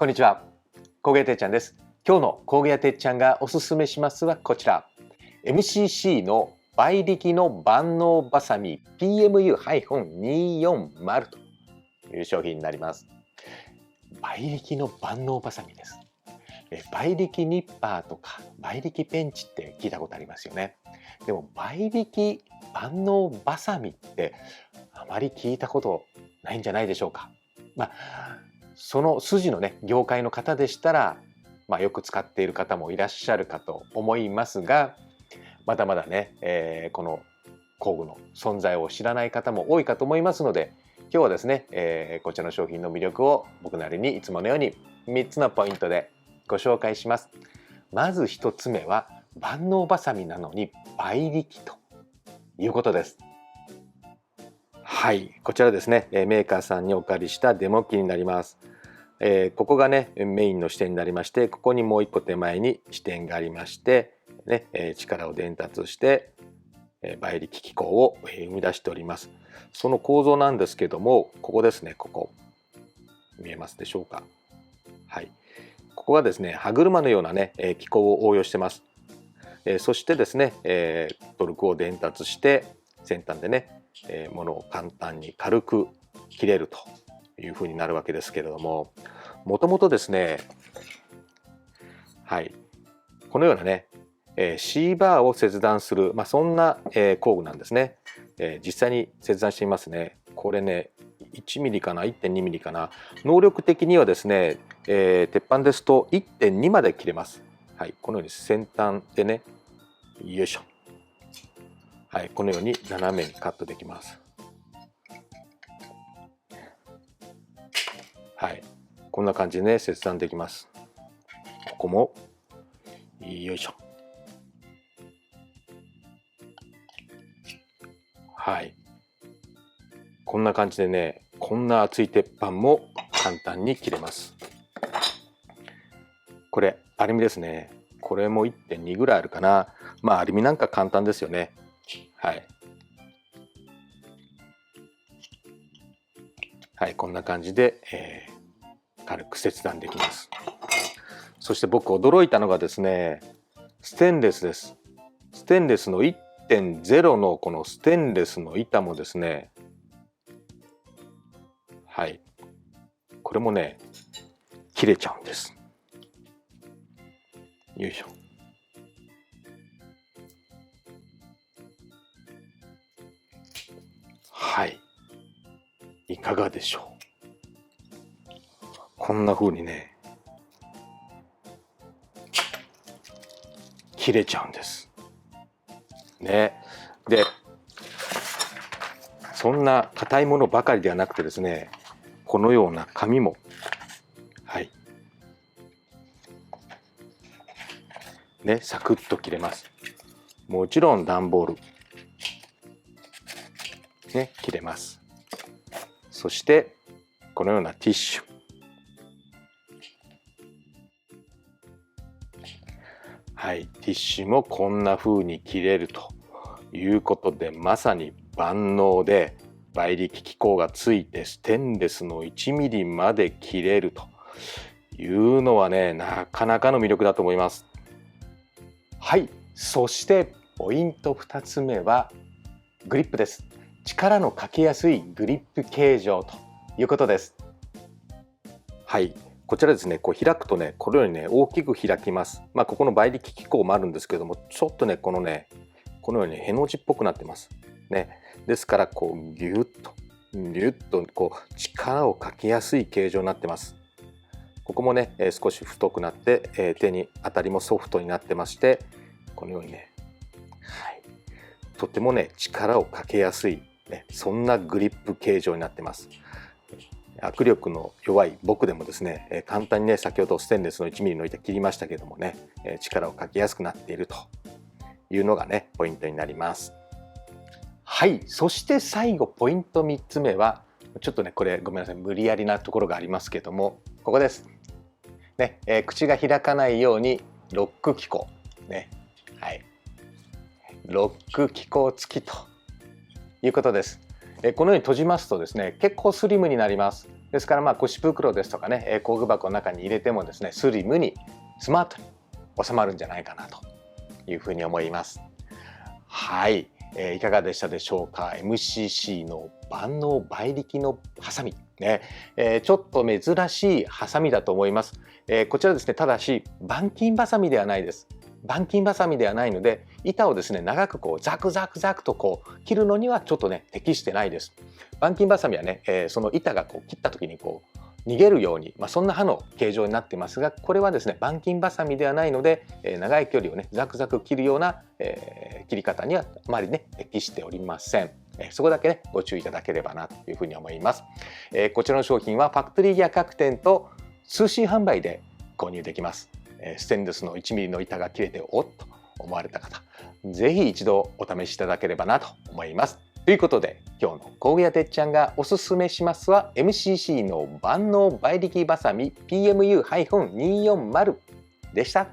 こんにちは、工芸てっちゃんです。今日の工芸てっちゃんがおすすめしますはこちら、MCC の倍力の万能バサミ PMU-240 という商品になります。倍力の万能バサミです。倍力ニッパーとか倍力ペンチって聞いたことありますよね。でも倍力万能バサミってあまり聞いたことないんじゃないでしょうか。その筋のね業界の方でしたら、よく使っている方もいらっしゃるかと思いますが、まだまだね、この工具の存在を知らない方も多いかと思いますので、今日はですね、こちらの商品の魅力を僕なりにいつものように3つのポイントでご紹介します。まず1つ目は万能バサミなのに倍力ということです。はい、こちらですね、メーカーさんにお借りしたデモ機になります。ここがねメインの支点になりまして、ここにもう一個手前に支点がありまして、ね、力を伝達して倍力機構を生み出しております。その構造なんですけども、ここですね、ここ見えますでしょうか。はい、ここがですね歯車のようなね機構を応用してます。そしてですねトルクを伝達して先端でねものを簡単に軽く切れるというふうになるわけですけれども、もともとですね、はい、このようなねC バーを切断する、そんな工具なんですね。実際に切断してみますね。これね1ミリかな 1.2 ミリかな。能力的にはですね、鉄板ですと 1.2 まで切れます。はい、このように先端でね、よいしょ、はい、このように斜めにカットできます。はい、こんな感じでね切断できます。ここもよいしょ、はい、こんな感じでね、こんな厚い鉄板も簡単に切れます。これアルミですね。これも 1.2 ぐらいあるかな。アルミなんか簡単ですよね。はい、はい、こんな感じで、軽く切断できます。そして僕驚いたのがですね、ステンレスです。ステンレスの 1.0 のこのステンレスの板もですね、はい、これもね切れちゃうんです。よいしょ。はい、いかがでしょう。こんな風にね切れちゃうんですね。でそんな硬いものばかりではなくてですね、このような紙も、はいね、サクッと切れます。もちろん段ボールね切れます。そしてこのようなティッシュ、はい、ティッシュもこんな風に切れるということで、まさに万能で倍力機構がついてステンレスの1ミリまで切れるというのはね、なかなかの魅力だと思います。はい、そしてポイント2つ目はグリップです。力のかけやすいグリップ形状ということです。はい、こちらですね、こう開くとね、このようにね大きく開きます。ここの倍力機構もあるんですけども、ちょっとねこのようにへの字っぽくなってますね。ですからこうギュッとこう力をかけやすい形状になってます。ここもね少し太くなって手に当たりもソフトになってまして、このようにね、はい、とてもね力をかけやすい、そんなグリップ形状になってます。握力の弱い僕でもですね、簡単にね先ほどステンレスの 1mm の板切りましたけどもね、力をかけやすくなっているというのがねポイントになります。はい、そして最後ポイント3つ目はちょっとねこれごめんなさい、無理やりなところがありますけども、ここですね、口が開かないようにロック機構ね、はい、ロック機構付きということです。このように閉じますとですね、結構スリムになります。ですから、腰袋ですとかね、工具箱の中に入れてもですね、スリムにスマートに収まるんじゃないかなというふうに思います。はい、いかがでしたでしょうか。 MCC の万能倍力のハサミね、ちょっと珍しいハサミだと思います。こちらですね、ただし板金バサミではないです。板金バサミではないので、板をですね長くザクザクザクと切るのにはちょっとね適してないです。板金バサミはね、その板が切った時に逃げるように、そんな刃の形状になってますが、これはですね板金バサミではないので、長い距離をねザクザク切るような、切り方にはあまりね適しておりません。そこだけねご注意いただければなというふうに思います。こちらの商品はファクトリーギア各店と通信販売で購入できます。ステンレスの 1mm の板が切れておっと思われた方、ぜひ一度お試しいただければなと思います。ということで、今日の工具屋てっちゃんがおすすめしますは MCC の万能倍力バサミ PMU-240 でした。